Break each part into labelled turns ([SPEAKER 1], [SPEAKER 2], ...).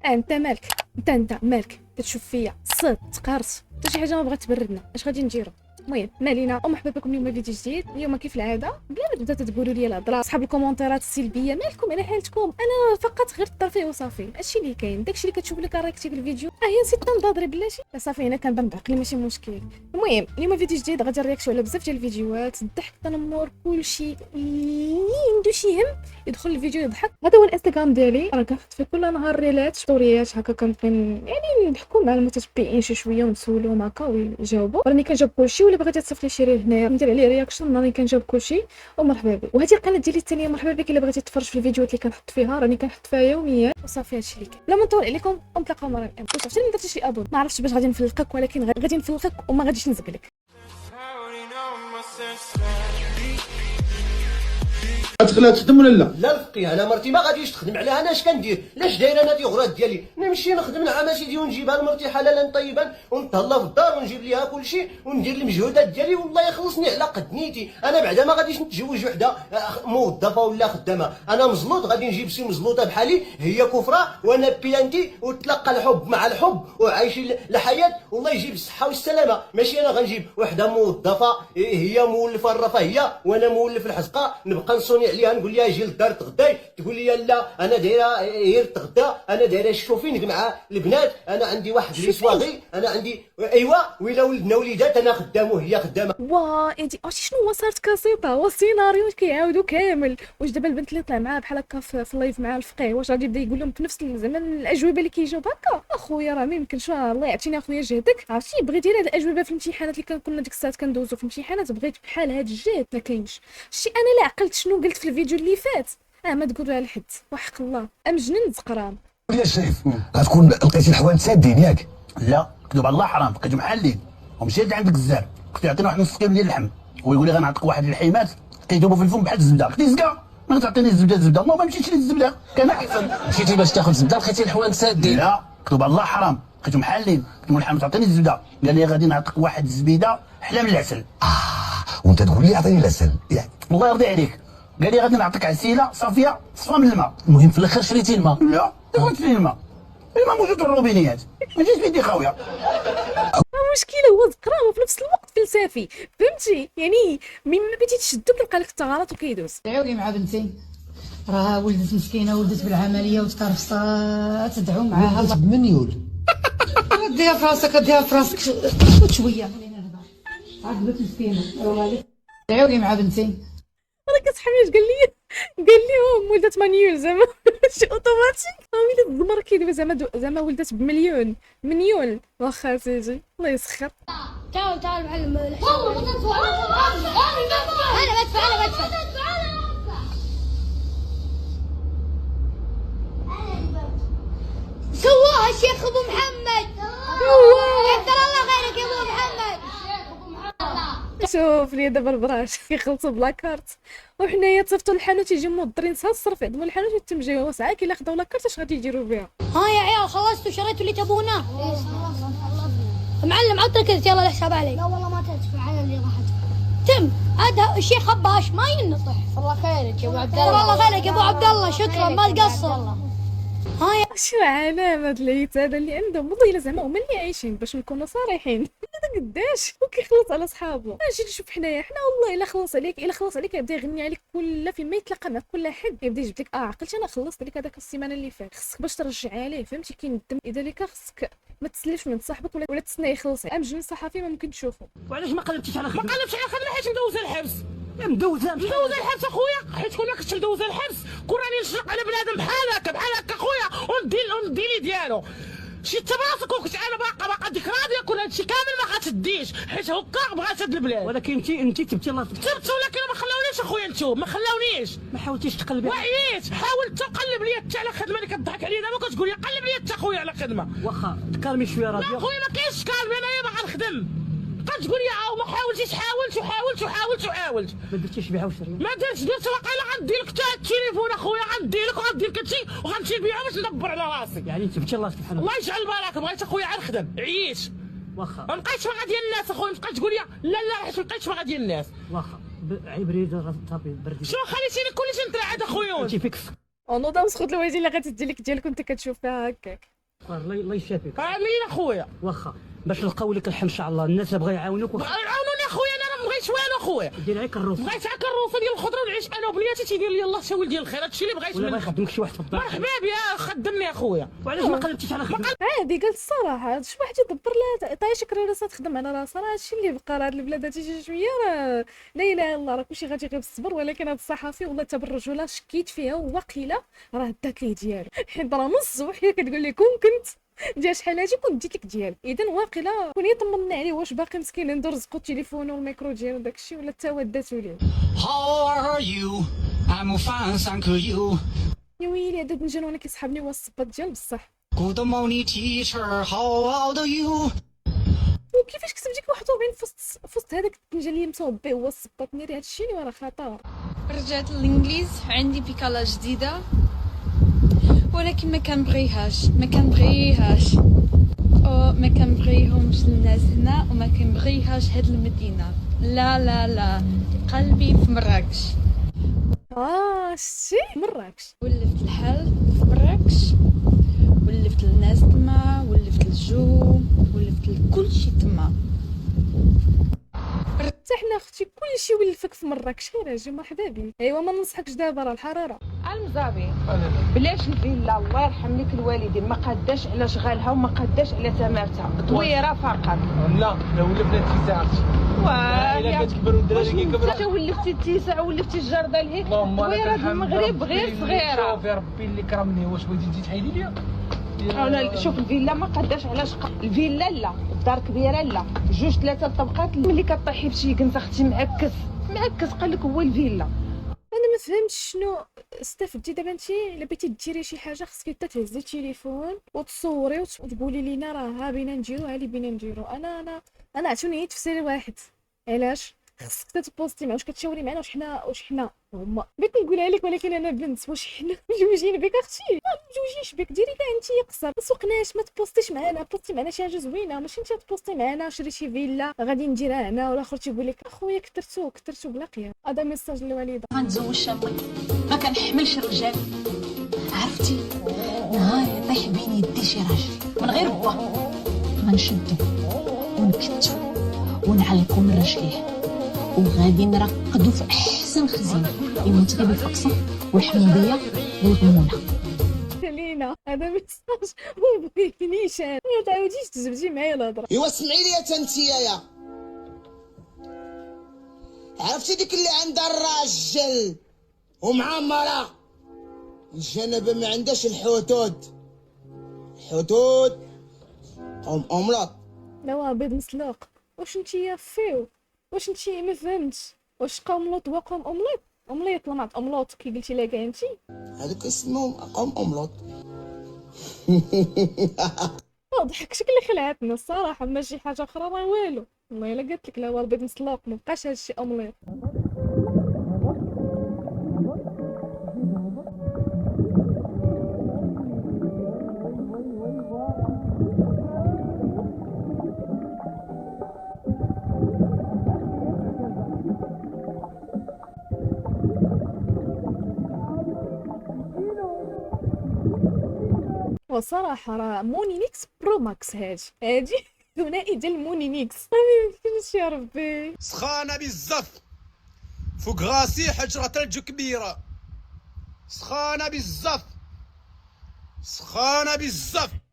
[SPEAKER 1] انت مالك؟ انت مالك تتشوف فيا صد تقارص حتى شي حاجه ما بغات تبردنا اش غادي نديرو؟ المهم مالينا ومرحبا بكم اليوم فيديو جديد. اليوم كيف العاده بلا ما تبداو تقولوا لي الهضره اصحاب الكومونتيرات السلبيه مالكم على حالتكم، انا فقط غير الطرفيه وصافي. هادشي اللي كاين، داكشي اللي كتشوف لك راكتي في الفيديو هي نسيت نضادري بلاتي صافي. انا كنبان بعقلي ماشي مشكل. المهم اليوم فيديو جديد غادي نرياكشيو على بزاف ديال الفيديوهات، الضحك التنمر كلشي اللي عنده شي هم يدخل الفيديو يضحك. هذا هو الانستغرام ديالي، راه كنحط فيه كل نهار ريلات ستوريات هكا كنبقى يعني نضحكوا مع المتتبعين شي شويه ونسولوهم هكا ويجاوبوا. راني كنجاوب كلشي، ولا بغيتي تصيفط لي شي ريل هنايا ندير عليه رياكشن راني كنجاوب كلشي ومرحبا بك. وهذه القناه ديالي الثانيه مرحبا بك الا بغيتي تفرج في الفيديوهات اللي كنحط فيها، راني كنحط فيها يوميا وصافي. هادشي اللي كاين، بلا ما نطول عليكم ونتلاقاو مره الان. واش عرفتي ما درتيش لي ابون؟ ما عرفتش باش غادي نفلقك، ولكن غادي نفلقك وما غاديش نزقلك.
[SPEAKER 2] غتخليها تخدم ولا لا؟
[SPEAKER 3] لا الفقيه انا مرتي ما غاديش تخدم عليها. انا اش كندير؟ لاش داير انا غرات ديالي نمشي نخدم مع سيدي ونجيبها لمرتي حلالا طيبا ونتهلا في الدار ونجيب ليها كلشي وندير المجهودات ديالي والله يخلصني على قد نيتي. انا بعدا ما غاديش نتزوج وحده موظفه ولا خدامه. انا مزلوط غادي نجيب شي مزلوطه بحالي هي كفره وانا بيانتي وتلقى الحب مع الحب وعايشين الحياه والله يجيب الصحه والسلامه. ماشي انا غنجيب وحده موظفه هي مولفه الرفاهيه وانا مولف الحزقه نبقى نصوني عليها نقول لها جي للدار تغداي تقول لي لا انا دايره غير تغدا. انا دايره الشوفينغ مع البنات. انا عندي واحد لي صواغي انا عندي ايوا ولا ولدنا وليدات انا خدام وهي خدامه.
[SPEAKER 1] انت عرفتي شنو هو؟ صارت كاسيطه هو السيناريو كيعاودوا كامل. واش دابا البنت اللي طلع معاها بحال هكا في اللايف مع الفقيه واش غادي يبدا يقول لهم بنفس زعما الاجوبه اللي كيجاوب هكا؟ اخويا راه ما يمكنش. الله يعطيني اخويا جهدك. عرفتي بغيتي هاد الاجوبه في الامتحانات اللي كنا ديك الساعات كندوزو في الامتحانات، بغيت بحال هاد الجهد ما كاينش. شتي انا لا عقلت شنو قلت في الفيديو اللي فات. ما تقولوها لحد وحق الله مجنون زقران.
[SPEAKER 4] يا شريف غتكون لقيتي الحوانت سادين ياك؟
[SPEAKER 5] لا كذب على الله حرام، بقيتو محلين ومشيت عند الجزار قلت يعطيني واحد نص كيلو ديال اللحم ويقول لي غنعطيك واحد الحيمات كيذوبوا في الفم بحال الزبده. قلت زكا ما غتعطيني الزبده ما مشيتش للزبده كان احسن.
[SPEAKER 6] مشيتي باش تاخذ زبده لقيتي الحوانت سادين؟
[SPEAKER 5] لا كذب على الله حرام، بقيتو محلين قلت له اللحم تعطيني الزبده قال لي غادي نعطيك واحد الزبيده احلى من العسل.
[SPEAKER 4] وانت تقول لي عطيني العسل ياك؟
[SPEAKER 5] الله يرضي عليك قال لي غادي نعطيك عسيله صافيه صفا من الماء.
[SPEAKER 6] المهم في الاخر شريتي الماء؟
[SPEAKER 5] لا درت فيه الماء موجود في الروبينيات ما جيت بيدي خاويه.
[SPEAKER 1] المشكله هو زقران وفي نفس الوقت فلسفي، فهمتي؟ يعني من ما بديتي تشدو كيلقى لك الثغرات وكيدوز.
[SPEAKER 7] دعوني مع بنتي راه ولدت مسكينه ولدت بالعمليه وتقرفصات تدعو معاها الله
[SPEAKER 4] بمنيول
[SPEAKER 7] ديها في راسك ديها في راسك شويه خلينا نهضر. عقبت مسكينه دعوني مع بنتي.
[SPEAKER 1] انا كتحمل اش قال لي ولدت مانيول زعما شي اوتوماتيك. ولدت الزمر كيدوي زعما ولدت بمليون منيول. واخا سيدي الله يسخر.
[SPEAKER 8] تعال معلم والله ما تدفع. انا بدفع سواها الشيخ ابو محمد. يكثر الله خيرك يا ابو محمد.
[SPEAKER 1] شوف لي دابا البراش كيخلصوا بلا كارت وحنايا تصيفطوا للحانوت يجيو موضرين سا الصرف يعدموا الحانوت ويتمجيو ساعه كي خداو لا كارت اش غادي يديروا بها؟
[SPEAKER 8] ها يا عيال خلصتوا شريتوا اللي تبونه؟ معلم عطرك يلا الحساب علي. لا والله ما تدفع انا اللي راح ادفع. تم هذا الشيخ خباش ما ينطح. الله خيرك يا ابو عبد الله. الله خيرك يا ابو عبد الله شكرا ما تقصر. ها
[SPEAKER 1] شو علامة العتاد اللي عندهم والله الا زعما هما اللي عايشين باش نكونوا صريحين. هذا قداش وكيخلص على صحابه. اجي نشوف حنايا حنا والله الا خلص عليك يبدا يغني عليك كل فين ما يتلاقى مع كل حد يبدا يجيب لك عقلتي انا خلصت لك هذاك السيمانه اللي فات. خصك باش ترجع عليه فهمتي كاين الدم اذا لك خصك ما تسلفش من صاحبك ولا تسنى يخلص. مجنون صحفي ما ممكن تشوفه.
[SPEAKER 6] وعلاش ما قلبتيش على خدمه؟ ما قلبتش على خدمه حيت مدوزه الحبس. مدوزه الحبس اخويا حيت كون ما كنتش مدوزه الحبس كون راني نشرق على بنادم بحال هكا اخويا وندي لي ديالو. شي براسك وكنت انا باقا ديك راضيه كون هادشي كامل ما غاتديش حيت هكا بغات هاد البلاد. ولكن انت تبتي الله تبت ولكن ما خلاونيش اخويا نتوما ما خلاونيش. ما حاولتيش تقلبي؟ وعييت حاولت تقلب لي حتى على خدمه اللي كضحك عليا دابا كتقول لي قلب لي حتى اخويا على خدمه. واخا تكالمي شويه راضيه. لا اخويا ما كاينش كالمي انايا باغا نخدم. بقات تقول لي ما حاولتيش حاولت ما درتيش بيعه وشريه؟ ما درت واقيلا غندي لك حتى التليفون اخويا غندي لك وغندي لك هادشي وغنمشي نبيعو باش ندبر على راسي. يعني تبتي الله سبحانه الله يجعل البركه. بغيت اخويا غير نخدم عييت واخا ما بقيتش باغا ديال الناس اخويا. بقيت تقول لي لا حيت ما بقيتش باغا ديال الناس. واخا عيب ريد صافي بردي. شنو خليتيني كلشي نترعد اخويا؟ انت فيك
[SPEAKER 1] نوضا نسخد الوجه اللي غتدي لك ديالك وانت كتشوف فيها هكاك.
[SPEAKER 6] الله يشافيك امين اخويا. واخا باش نلقاو لك الحل ان شاء الله. الناس بغا يعاونوك عاونوني اخويا. انا ما بغيتش والو اخويا. دير غير كروسه. بغيت غير كروسه ديال الخضره ونعيش انا وبنياتي تيدير لي الله شاول ديال الخير. هادشي اللي بغيت منك. ولا يخدمك شي واحد في الدار. مرحبا بيا خدمني اخويا. وعلاش ما قلبتيش على خدمه؟
[SPEAKER 1] عادي قالت الصراحه شي واحد يدبر لها طايشه كراسه تخدم على راسها. راه هادشي اللي بقى. راه هاد البلاد هادي شي شويه راه لا اله الا الله. راه كلشي غادي غير بالصبر. ولكن هاد الصحافي والله تبرج ولا شكيت فيها وواقيلا راه دات ليه ديالو. حيت راه من الصبح هي كتقول لي كون كنت ديال شحال هادي كنت ديت لك ديالو. اذا واقيلا كون يطمنا عليه واش باقي مسكين ندور رزقو التليفون والميكرو ديالو داكشي ولا حتى هو داتو ليه.
[SPEAKER 9] How are you? I'm fine, thank you.
[SPEAKER 1] يا ويلي هذا الدنجان وانا كيسحبني هو الصباط ديال بصح.
[SPEAKER 9] Good morning, teacher. How old are you?
[SPEAKER 1] وكيفاش كتب ديك 41 في وسط هذاك الدنجان اللي مصوب به هو الصباط ناري. هادشي اللي راه خطر.
[SPEAKER 7] رجعت للانجليز عندي بيكالا جديده ولكن ما كنبغيهاش ما كنبغيهمش الناس هنا وما كنبغيهاش هاد المدينه. لا لا لا قلبي في مراكش.
[SPEAKER 1] شتي مراكش.
[SPEAKER 7] ولفت الحال في مراكش ولفت الناس تما ولفت الجو ولفت كل شيء تما.
[SPEAKER 1] حتى حنا اختي كلشي ولفك في مراكش. خير اجي مرحبا بك. ايوا ما ننصحكش دابا راه الحراره.
[SPEAKER 10] المزابي بلاش الفيلا الله يرحم لك الوالدين. ما قداش على شغالها وما قداش على ثمرتها. طويره فقط.
[SPEAKER 6] لا لو ولفنا التساع
[SPEAKER 10] واه
[SPEAKER 6] كتكبر والدراري كيكبروا.
[SPEAKER 10] انت ولفتي التسع ولفتي الجرده لهيك. طويره المغرب غير صغيره.
[SPEAKER 6] شوفي ربي اللي كرمني. واش بغيتي تجي تحيدي ليا؟
[SPEAKER 10] انا شوف الفيلا ما قداش على الفيلا لا الدار كبيره لا 2-3 طبقات. ملي كطيحي بشي كنت اختي معكس قال لك هو الفيلا.
[SPEAKER 1] انا ما فهمتش شنو استفدتي دابا. انت الا بغيتي ديري شي حاجه خصك حتى تهزي التليفون وتصوري وتقولي لينا راه ها بينا نديرو ها اللي بينا نديرو. انا عطوني تفسير واحد. علاش خصك تبوستي مع واش كتشاوري معنا واش حنا هما. بغيت نقولها لك ولكن انا بنت. واش حنا مجوجين بك اختي؟ ما مجوجينش بك. ديري كاع انت قصر ما سوقناش. ما تبوستيش معنا. بوستي معنا شي حاجه زوينه ماشي انت تبوستي معنا شري شي فيلا غادي نديرها هنا والاخر تيقول لك اخويا كثرتو بلا قيام. هذا ميساج للوالده.
[SPEAKER 7] غنتزوج شابه ما كنحملش الرجال. عرفتي نهار يطيح بين يدي شي راجل من غير با غنشدو ونكتو ونعلقو من رجليه وغادي نرقدو في احسن خزينه يموت غير بالفقصه والحموضيه والغمونه.
[SPEAKER 1] لينا هذا ميساج مو بغيتنيش. ما تعاوديش تجبدي معايا الهضره.
[SPEAKER 3] ايوا سمعي لي انتيا عرفتي ديك اللي عندها الراجل ومعمره الجنب ما عندهاش الحدود املاط.
[SPEAKER 1] لا بيض مسلوق. واش نتيا فيو؟ واش نتي ما فهمتش. واش قوملوط وقوم اومليط لمعت اوملوط كي قلتي لها كاع انت.
[SPEAKER 3] هذوك اسمهم قوم املاط.
[SPEAKER 1] ضحك شكل خلعتنا الصراحه. ماشي حاجه اخرى راه والو. والله الا قلت لك لا هو البيض مسلوق ما بقاش هادشي اومليط. وصراحة راه مونينيكس برو ماكس هادي ثنائي ديال مونينيكس. ما يمكنش يا ربي.
[SPEAKER 2] سخانه بزاف فوق راسي حجره ثلج كبيره. سخانه بزاف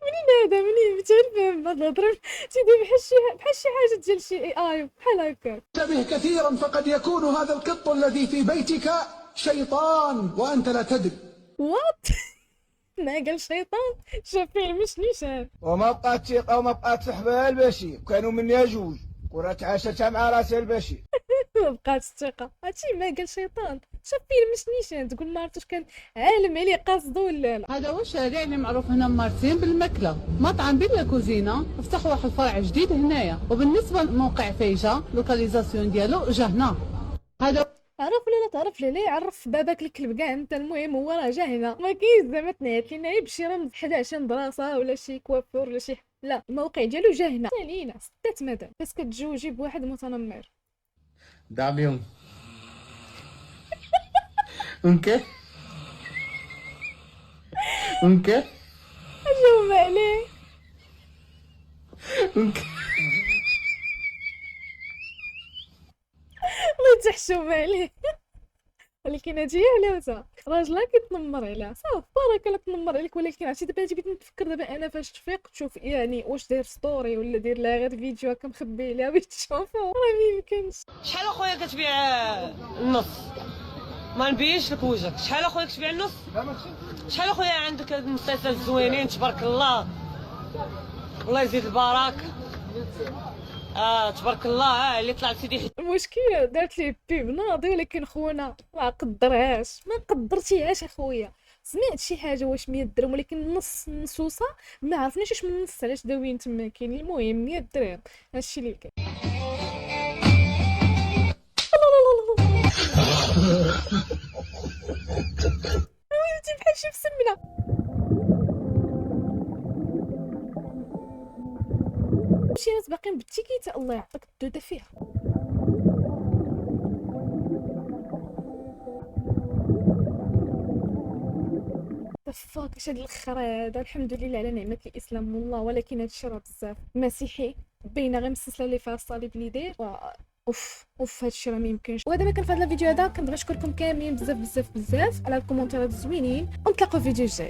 [SPEAKER 1] منين هذا منين بتعرف هاد الهضره تيدير بحال شي حاجه ديال شي اي بحال هكا.
[SPEAKER 2] انتبه كثيرا فقد يكون هذا القط الذي في بيتك شيطان وانت لا تدري.
[SPEAKER 1] وات ما قال شيطان شاف فيه مش نيشان.
[SPEAKER 11] وما بقات ثقه وما بقات صحبه الباشي كانوا مني جوج ورات عاشتها مع راسها الباشي.
[SPEAKER 1] ما بقات الثقه. هادشي ما قال شيطان شاف فيه مش نيشان. تقول مارتوش كان عالم عليه قاصدو ولا لا.
[SPEAKER 10] هذا هو الشارع اللي معروف هنا مارتين بالماكله. مطعم بلا كوزينه فتح واحد الفرع جديد هنايا. وبالنسبه لموقع فيجا لوكاليزاسيون ديالو جا هنا. هذا
[SPEAKER 1] تعرف ولا لا تعرف ليه عرف باباك الكلب كاع انت. المهم هو راه جا هنا. ما كاينش زعما تنعت لينا غير بشي راه 11 دراسه ولا شي كوافور ولا شي. لا الموقع ديالو جا هنا. سالينا 6 مدام بس كتجوجي بواحد متنمر.
[SPEAKER 6] داميون اوكي ممكن
[SPEAKER 1] اجاوب عليه.
[SPEAKER 6] ممكن
[SPEAKER 1] الله يتحشم عليه. ولكن هادي هي علاوتها، راجلها كيتنمر عليها صافي بارك الله تنمر عليك. ولكن عرفتي دابا جيت نتفكر دابا انا فاش تفيق تشوف يعني واش داير ستوري ولا داير لها غير فيديو هكا مخبي عليها باش تشوفو، راه ميمكنش.
[SPEAKER 12] شحال اخويا كتبيع النص؟ ما نبينش لك وجهك. شحال اخويا كتبيع النص؟ شحال اخويا عندك هاد المسلسل زوينين تبارك الله، الله يزيد البركه. تبارك الله. اللي طلع سيدي
[SPEAKER 1] المشكل دارت ليه بيب ناضي، ولكن خونا ما قدرهاش، ما قدرتيهاش اخويا. سمعت شي حاجه واش 100 درهم، ولكن نص نصوصه ما عرفناش واش من النص علاش داويين تما كاين. المهم 100 درهم هادشي اللي كاين. ويلتي بحال شي مسمنه. شي ناس باقيين بالتيكيت، الله يعطيك الدوده فيها. فاك اش هاد الخرا هذا. الحمد لله على نعمه الاسلام والله، ولكن هادشي راه بزاف. مسيحي باينه غير مسلسله اللي فيها الصليب اللي داير اوف هادشي راه ميمكنش. وهذا ما كان في هذا الفيديو هذا. كنبغي نشكركم كاملين بزاف بزاف بزاف على الكومونتيرات الزوينين، ونتلاقاو في فيديو جاي.